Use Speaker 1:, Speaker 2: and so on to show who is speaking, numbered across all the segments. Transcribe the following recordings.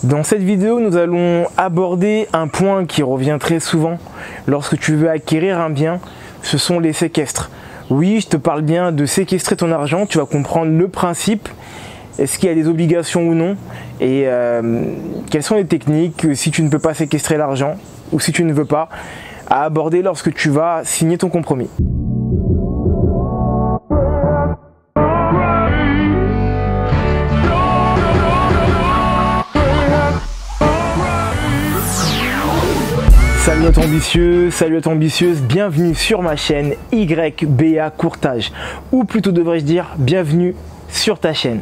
Speaker 1: Dans cette vidéo, nous allons aborder un point qui revient très souvent lorsque tu veux acquérir un bien, ce sont les séquestres. Oui, je te parle bien de séquestrer ton argent, tu vas comprendre le principe, est-ce qu'il y a des obligations ou non, et quelles sont les techniques si tu ne peux pas séquestrer l'argent ou si tu ne veux pas, à aborder lorsque tu vas signer ton compromis. Salut à toi ambitieux, salut à toi ambitieuse, bienvenue sur ma chaîne YBA Courtage, ou plutôt devrais-je dire bienvenue sur ta chaîne.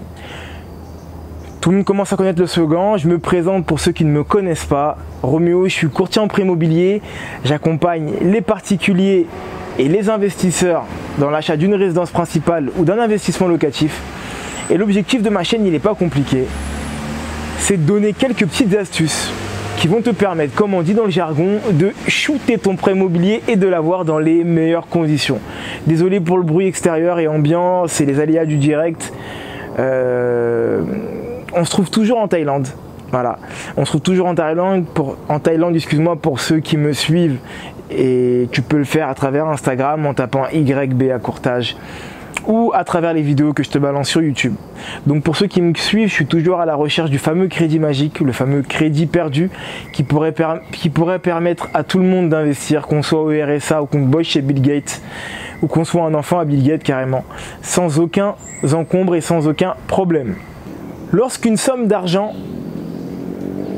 Speaker 1: Tout le monde commence à connaître le slogan, je me présente pour ceux qui ne me connaissent pas. Roméo, je suis courtier en prêt immobilier, j'accompagne les particuliers et les investisseurs dans l'achat d'une résidence principale ou d'un investissement locatif. Et l'objectif de ma chaîne, il n'est pas compliqué, c'est de donner quelques petites astuces qui vont te permettre, comme on dit dans le jargon, de shooter ton prêt immobilier et de l'avoir dans les meilleures conditions. Désolé pour le bruit extérieur et ambiant, c'est les aléas du direct. On se trouve toujours en Thaïlande. Voilà, on se trouve toujours en Thaïlande, excuse-moi, pour ceux qui me suivent, et tu peux le faire à travers Instagram en tapant YBA Courtage ou à travers les vidéos que je te balance sur YouTube. Donc pour ceux qui me suivent, je suis toujours à la recherche du fameux crédit magique, le fameux crédit perdu qui pourrait permettre à tout le monde d'investir, qu'on soit au RSA ou qu'on bosse chez Bill Gates ou qu'on soit un enfant à Bill Gates carrément, sans aucun encombre et sans aucun problème. Lorsqu'une somme d'argent,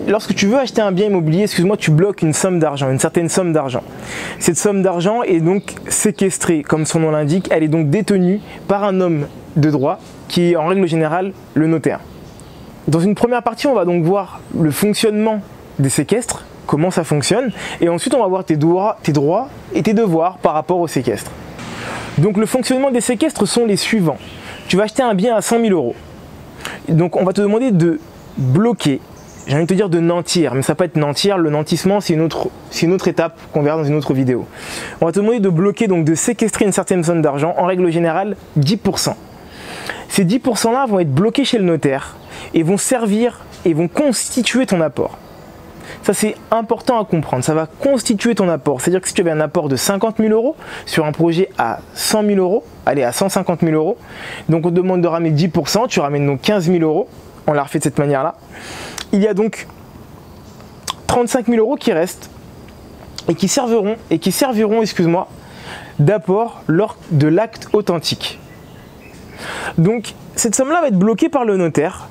Speaker 1: lorsque tu veux acheter un bien immobilier, excuse-moi, tu bloques une somme d'argent, une certaine somme d'argent. Cette somme d'argent est donc séquestrée, comme son nom l'indique, elle est donc détenue par un homme de droit qui est en règle générale le notaire. Dans une première partie, on va donc voir le fonctionnement des séquestres, comment ça fonctionne, et ensuite on va voir tes droits et tes devoirs par rapport au séquestre. Donc le fonctionnement des séquestres sont les suivants. Tu vas acheter un bien à 100 000 euros. Donc on va te demander de bloquer, j'ai envie de te dire de nantir, mais ça peut être nantir, le nantissement c'est une autre étape qu'on verra dans une autre vidéo. On va te demander de bloquer, donc de séquestrer une certaine somme d'argent, en règle générale 10%. Ces 10% là vont être bloqués chez le notaire et vont servir et vont constituer ton apport. Ça c'est important à comprendre, ça va constituer ton apport, c'est-à-dire que si tu avais un apport de 50 000 euros sur un projet à 100 000 euros, allez à 150 000 euros, donc on te demande de ramener 10%, tu ramènes donc 15 000 euros, on l'a refait de cette manière-là. Il y a donc 35 000 euros qui restent et qui serviront, excuse-moi, d'apport lors de l'acte authentique. Donc cette somme-là va être bloquée par le notaire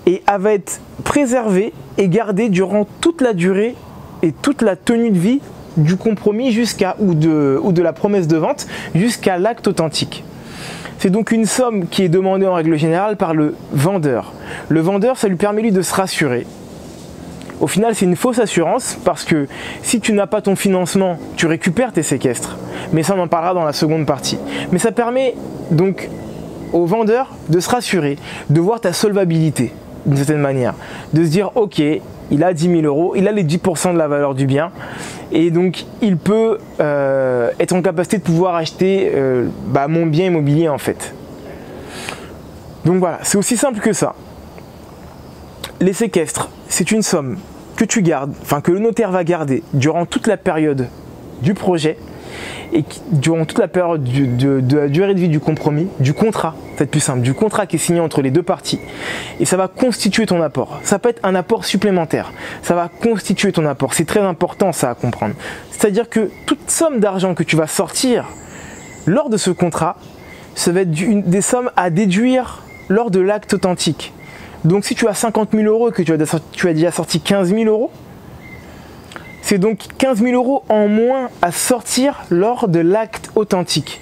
Speaker 1: et elle va être préservée et gardée durant toute la durée et toute la tenue de vie du compromis ou de la promesse de vente jusqu'à l'acte authentique. C'est donc une somme qui est demandée en règle générale par le vendeur. Le vendeur, ça lui permet lui de se rassurer. Au final, c'est une fausse assurance parce que si tu n'as pas ton financement, tu récupères tes séquestres. Mais ça, on en parlera dans la seconde partie. Mais ça permet donc au vendeur de se rassurer, de voir ta solvabilité d'une certaine manière. De se dire, ok, il a 10 000 euros, il a les 10% de la valeur du bien. Et donc, il peut être en capacité de pouvoir acheter mon bien immobilier en fait. Donc voilà, c'est aussi simple que ça. Les séquestres, c'est une somme que tu gardes, que le notaire va garder durant toute la période du projet et durant toute la période de la durée de vie du compromis, du contrat, c'est plus simple, du contrat qui est signé entre les deux parties. Et ça va constituer ton apport. Ça peut être un apport supplémentaire. Ça va constituer ton apport. C'est très important ça à comprendre. C'est-à-dire que toute somme d'argent que tu vas sortir lors de ce contrat, ça va être des sommes à déduire lors de l'acte authentique. Donc si tu as 50 000 euros et que tu as déjà sorti 15 000 euros, c'est donc 15 000 euros en moins à sortir lors de l'acte authentique.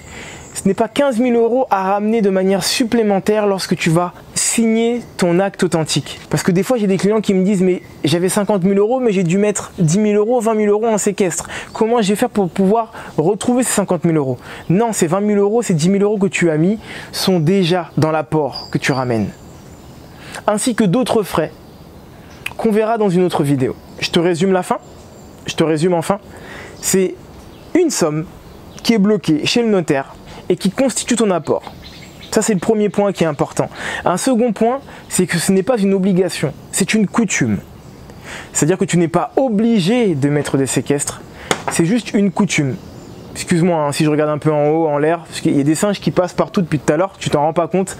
Speaker 1: Ce n'est pas 15 000 euros à ramener de manière supplémentaire lorsque tu vas signer ton acte authentique. Parce que des fois, j'ai des clients qui me disent « mais j'avais 50 000 euros, mais j'ai dû mettre 10 000 euros, 20 000 euros en séquestre. Comment je vais faire pour pouvoir retrouver ces 50 000 euros ?» Non, ces 20 000 euros, ces 10 000 euros que tu as mis sont déjà dans l'apport que tu ramènes. Ainsi que d'autres frais qu'on verra dans une autre vidéo. Je te résume la fin. Je te résume enfin. C'est une somme qui est bloquée chez le notaire et qui constitue ton apport. Ça, c'est le premier point qui est important. Un second point, c'est que ce n'est pas une obligation, c'est une coutume. C'est-à-dire que tu n'es pas obligé de mettre des séquestres, c'est juste une coutume. Excuse-moi hein, si je regarde un peu en haut, en l'air, parce qu'il y a des singes qui passent partout depuis tout à l'heure, tu t'en rends pas compte,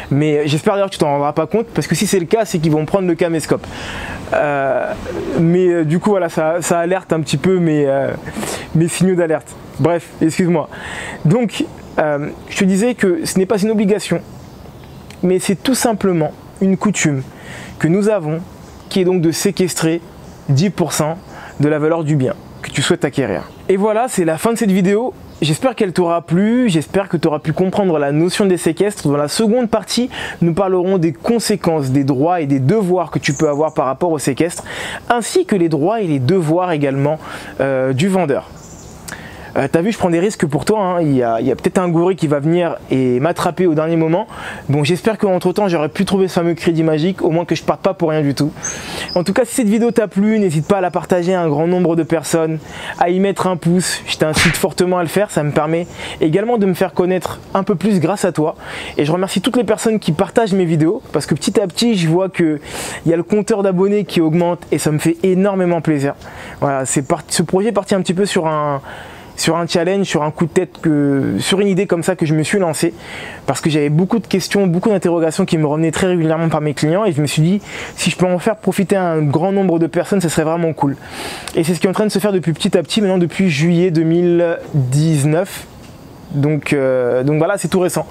Speaker 1: mais j'espère d'ailleurs que tu t'en rendras pas compte, parce que si c'est le cas, c'est qu'ils vont prendre le caméscope. Mais du coup, voilà, ça alerte un petit peu mes signaux d'alerte. Bref, excuse-moi. Donc, je te disais que ce n'est pas une obligation, mais c'est tout simplement une coutume que nous avons, qui est donc de séquestrer 10% de la valeur du bien que tu souhaites acquérir. Et voilà, c'est la fin de cette vidéo. J'espère qu'elle t'aura plu, j'espère que tu auras pu comprendre la notion des séquestres. Dans la seconde partie, nous parlerons des conséquences, des droits et des devoirs que tu peux avoir par rapport au séquestre, ainsi que les droits et les devoirs également du vendeur. T'as vu, je prends des risques pour toi, hein. Il y a peut-être un gorille qui va venir et m'attraper au dernier moment. Bon, j'espère qu'entre temps j'aurais pu trouver ce fameux crédit magique, au moins que je parte pas pour rien du tout. En tout cas, si cette vidéo t'a plu, n'hésite pas à la partager à un grand nombre de personnes, à y mettre un pouce, je t'incite fortement à le faire, ça me permet également de me faire connaître un peu plus grâce à toi. Et je remercie toutes les personnes qui partagent mes vidéos, parce que petit à petit je vois qu'il y a le compteur d'abonnés qui augmente et ça me fait énormément plaisir. Voilà, ce projet est parti un petit peu sur un challenge, sur un coup de tête, sur une idée comme ça que je me suis lancé parce que j'avais beaucoup de questions, beaucoup d'interrogations qui me revenaient très régulièrement par mes clients et je me suis dit si je peux en faire profiter un grand nombre de personnes, ce serait vraiment cool. Et c'est ce qui est en train de se faire depuis petit à petit, maintenant depuis juillet 2019. Donc voilà, c'est tout récent.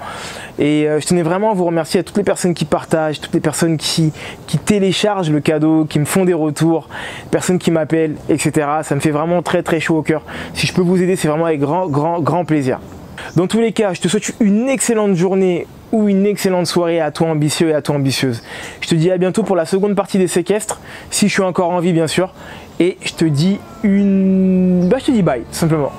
Speaker 1: Et je tenais vraiment à vous remercier à toutes les personnes qui partagent, toutes les personnes qui téléchargent le cadeau, qui me font des retours, personnes qui m'appellent, etc. Ça me fait vraiment très très chaud au cœur. Si je peux vous aider, c'est vraiment avec grand plaisir. Dans tous les cas, je te souhaite une excellente journée ou une excellente soirée à toi ambitieux et à toi ambitieuse. Je te dis à bientôt pour la seconde partie des séquestres, si je suis encore en vie bien sûr. Et je te dis bye, tout simplement.